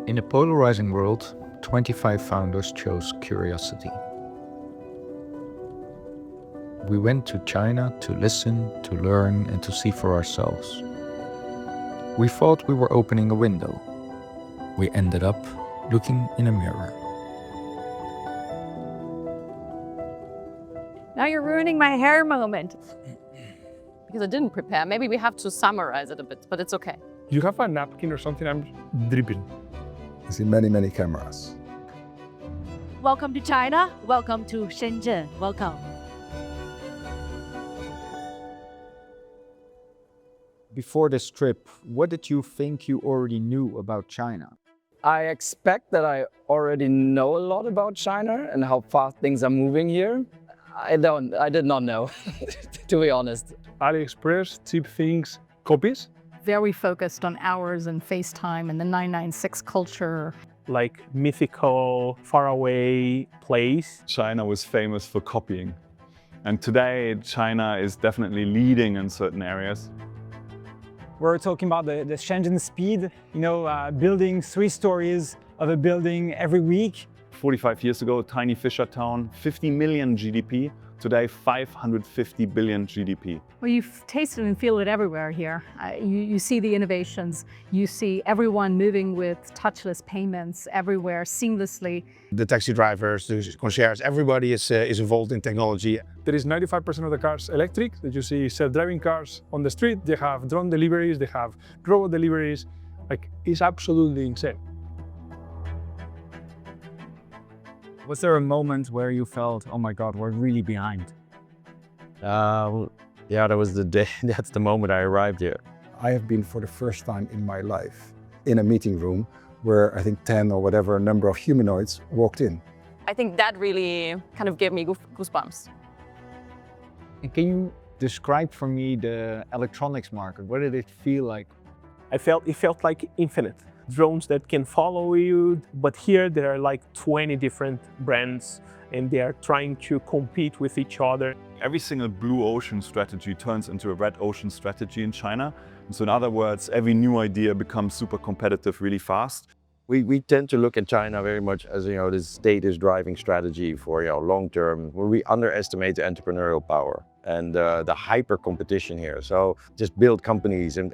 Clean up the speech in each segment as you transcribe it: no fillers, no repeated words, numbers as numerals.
In a polarizing world, 25 founders chose curiosity. We went to China to listen, to learn, and to see for ourselves. We thought we were opening a window. We ended up looking in a mirror. Now you're ruining my hair moment. Because I didn't prepare. Maybe we have to summarize it a bit, but it's okay. You have a napkin or something? I'm dripping. I see many, many cameras. Welcome to China. Welcome to Shenzhen. Welcome. Before this trip, what did you think you already knew about China? I expect that I already know a lot about China and how fast things are moving here. I did not know, to be honest. AliExpress, cheap things, copies. Very focused on hours and FaceTime and the 996 culture. Like mythical, faraway place. China was famous for copying. And today, China is definitely leading in certain areas. We're talking about the Shenzhen speed, building 3 stories of a building every week. 45 years ago, tiny fisher town, 50 million GDP. Today, 550 billion GDP. Well, you taste it and feel it everywhere here. You see the innovations. You see everyone moving with touchless payments everywhere seamlessly. The taxi drivers, the concierge, everybody is involved in technology. There is 95% of the cars electric. That you see self-driving cars on the street. They have drone deliveries. They have robot deliveries. It's absolutely insane. Was there a moment where you felt, oh my God, we're really behind? Yeah, that was the day, that's the moment I arrived here. I have been for the first time in my life in a meeting room where I think 10 or whatever number of humanoids walked in. I think that really kind of gave me goosebumps. And can you describe for me the electronics market? What did it feel like? It felt like infinite. Drones that can follow you, but here there are like 20 different brands and they are trying to compete with each other. Every single blue ocean strategy turns into a red ocean strategy in China. And so in other words, every new idea becomes super competitive really fast. We tend to look at China very much as, this status driving strategy for, long term, where we underestimate the entrepreneurial power and the hyper competition here. So just build companies and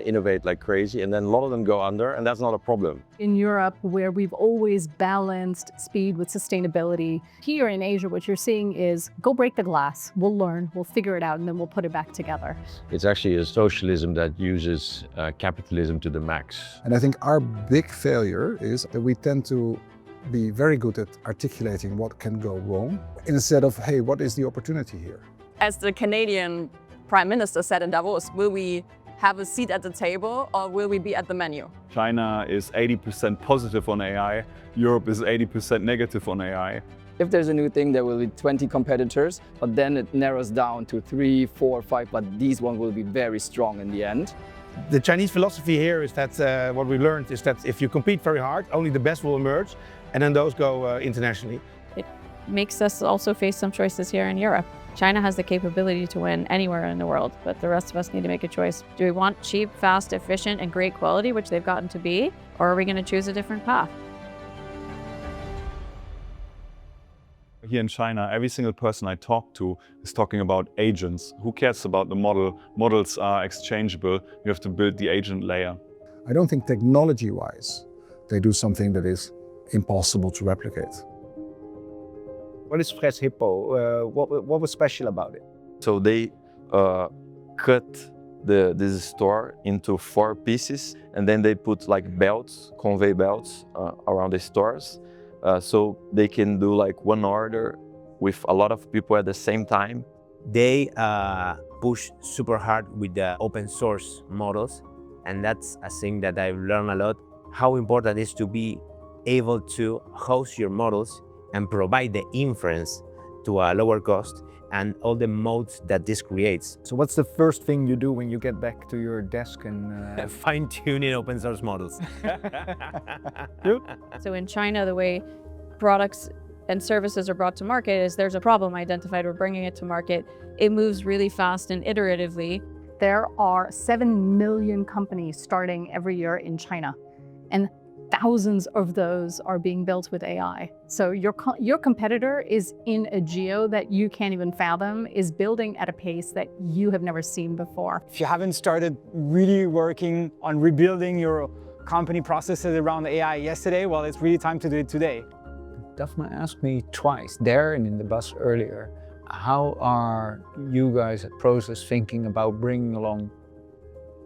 innovate like crazy, and then a lot of them go under, and that's not a problem. In Europe, where we've always balanced speed with sustainability, here in Asia, what you're seeing is go break the glass, we'll learn, we'll figure it out, and then we'll put it back together. It's actually a socialism that uses capitalism to the max. And I think our big failure is that we tend to be very good at articulating what can go wrong instead of, hey, what is the opportunity here? As the Canadian Prime Minister said in Davos, will we have a seat at the table or will we be at the menu? China is 80% positive on AI. Europe is 80% negative on AI. If there's a new thing, there will be 20 competitors, but then it narrows down to 3, 4, 5, but these ones will be very strong in the end. The Chinese philosophy here is that what we learned is that if you compete very hard, only the best will emerge, and then those go internationally. It makes us also face some choices here in Europe. China has the capability to win anywhere in the world, but the rest of us need to make a choice. Do we want cheap, fast, efficient, and great quality, which they've gotten to be, or are we going to choose a different path? Here in China, every single person I talk to is talking about agents. Who cares about the model? Models are exchangeable. You have to build the agent layer. I don't think technology-wise they do something that is impossible to replicate. What is Fresh Hippo? What was special about it? So they cut this store into 4 pieces, and then they put like belts, conveyor belts around the stores. So they can do like one order with a lot of people at the same time. They push super hard with the open source models, and that's a thing that I've learned a lot. How important it is to be able to host your models and provide the inference to a lower cost and all the modes that this creates. So what's the first thing you do when you get back to your desk and... Fine-tuning open source models. So in China, the way products and services are brought to market is there's a problem identified, we're bringing it to market. It moves really fast and iteratively. There are 7 million companies starting every year in China, and thousands of those are being built with AI. So your competitor is in a geo that you can't even fathom, is building at a pace that you have never seen before. If you haven't started really working on rebuilding your company processes around AI yesterday, well, it's really time to do it today. Daphne asked me twice, there and in the bus earlier, how are you guys at Prosus thinking about bringing along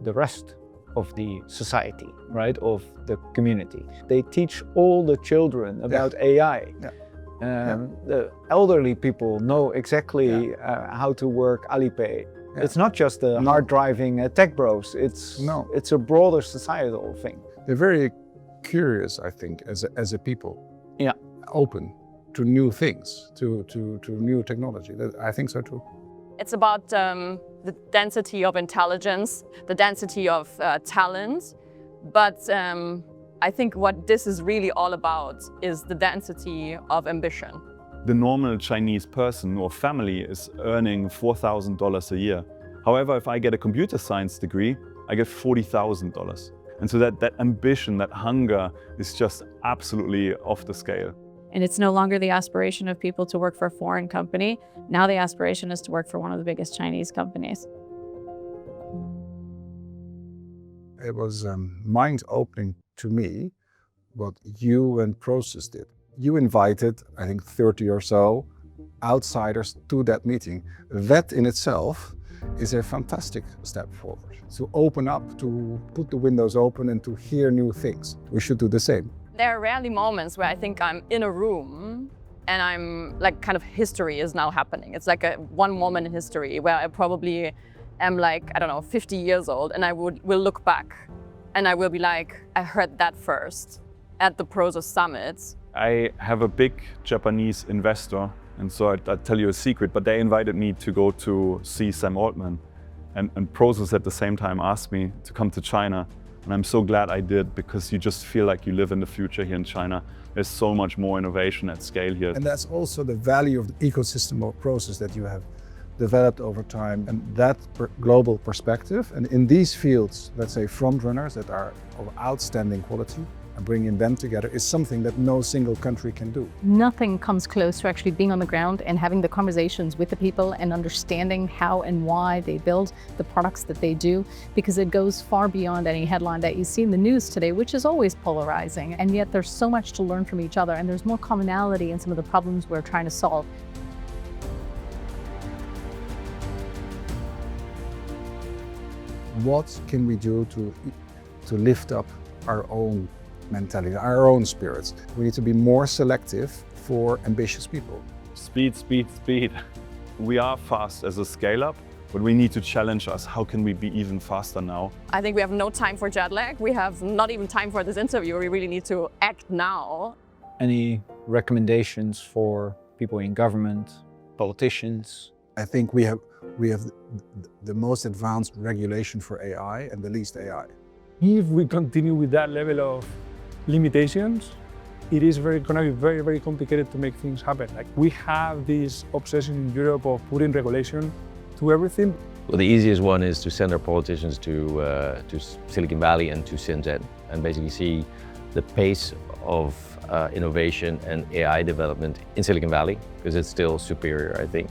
the rest of the society, right, of the community? They teach all the children about AI. The elderly people know exactly how to work Alipay. It's not just the hard-driving tech bros, it's a broader societal thing. They're very curious, I think, as a people. Open to new things, to new technology. I think so too. It's about the density of intelligence, the density of talent, but I think what this is really all about is the density of ambition. The normal Chinese person or family is earning $4,000 a year. However, if I get a computer science degree, I get $40,000. And so that ambition, that hunger is just absolutely off the scale. And it's no longer the aspiration of people to work for a foreign company. Now the aspiration is to work for one of the biggest Chinese companies. It was mind-opening to me what you and Prosus did. You invited, I think, 30 or so outsiders to that meeting. That in itself is a fantastic step forward. To open up, to put the windows open and to hear new things. We should do the same. There are rarely moments where I think I'm in a room and I'm like kind of history is now happening. It's like one moment in history where I probably am like, I don't know, 50 years old and I will look back and I will be like, I heard that first at the Prosus Summit. I have a big Japanese investor, and so I'll tell you a secret, but they invited me to go to see Sam Altman. And Prosus at the same time asked me to come to China. And I'm so glad I did, because you just feel like you live in the future here in China. There's so much more innovation at scale here. And that's also the value of the ecosystem of Prosus that you have developed over time, and that global perspective. And in these fields, let's say front runners that are of outstanding quality, and bringing them together is something that no single country can do. Nothing comes close to actually being on the ground and having the conversations with the people and understanding how and why they build the products that they do, because it goes far beyond any headline that you see in the news today, which is always polarizing. And yet there's so much to learn from each other, and there's more commonality in some of the problems we're trying to solve. What can we do to lift up our own mentality, our own spirits? We need to be more selective for ambitious people. Speed, speed, speed. We are fast as a scale-up, but we need to challenge us. How can we be even faster now? I think we have no time for jet lag. We have not even time for this interview. We really need to act now. Any recommendations for people in government, politicians? I think we have the most advanced regulation for AI and the least AI. If we continue with that level of limitations, it is going to be very, very complicated to make things happen. Like, we have this obsession in Europe of putting regulation to everything. Well, the easiest one is to send our politicians to Silicon Valley and to Shenzhen, and basically see the pace of innovation and AI development in Silicon Valley, because it's still superior, I think.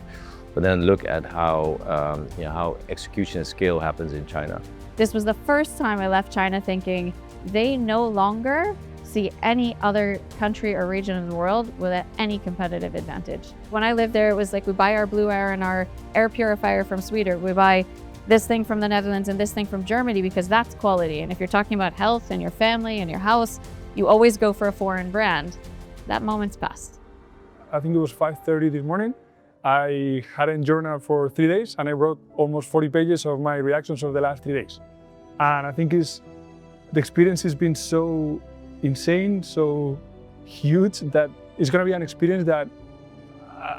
But then look at how execution at scale happens in China. This was the first time I left China thinking they no longer see any other country or region in the world with any competitive advantage. When I lived there, it was like we buy our blue air and our air purifier from Sweden. We buy this thing from the Netherlands and this thing from Germany because that's quality. And if you're talking about health and your family and your house, you always go for a foreign brand. That moment's passed. I think it was 5:30 this morning. I had a journal for 3 days and I wrote almost 40 pages of my reactions of the last 3 days. And I think the experience has been so insane, so huge, that it's going to be an experience that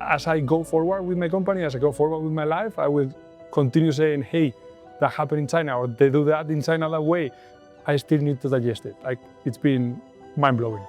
as I go forward with my company, as I go forward with my life, I will continue saying, hey, that happened in China, or they do that in China that way. I still need to digest it. Like, it's been mind-blowing.